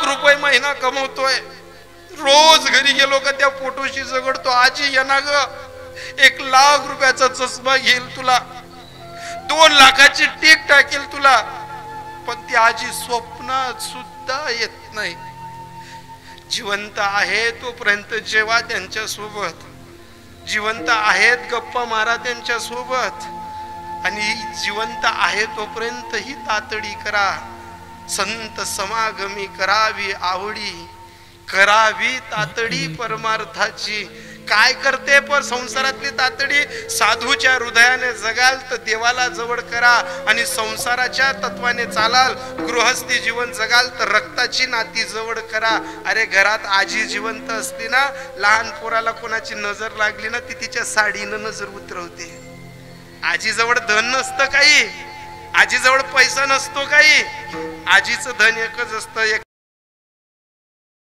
रुपये महिना कमवतोय, रोज घरी गेलो का त्या फोटोशी झगडतो, आजी या ना ग 1 लाख रुपयाचा चष्मा घेईल तुला, 2 लाखाची टीक टाकेल तुला, पण ती आजी स्वप्नात सुद्धा येत नाही. जिवंत आहे तोपर्यंत जेवा त्यांच्या सोबत, जिवंत आहेत गप्पा मारा त्यांच्या सोबत, आणि जिवंत आहे तोपर्यंत ही तातडी करा. संत समागमी करावी आवडी, करावी तातडी परमार्थाची. काय करते पण संसारातली तातडी? साधूच्या हृदयाने जगाल तर देवाला जवळ करा, आणि संसाराच्या तत्वाने चालाल, गृहस्थी जीवन जगाल तर रक्ताची नाती जवळ करा. अरे घरात आजी जिवंत असली ना, लहान पोराला कोणाची नजर लागली ना, ती तिच्या साडीनं नजर उतरवते. आजीजवळ धन नसतं काही, आजीजवळ पैसा नसतो काही, आजीचं धन एकच असतं, एक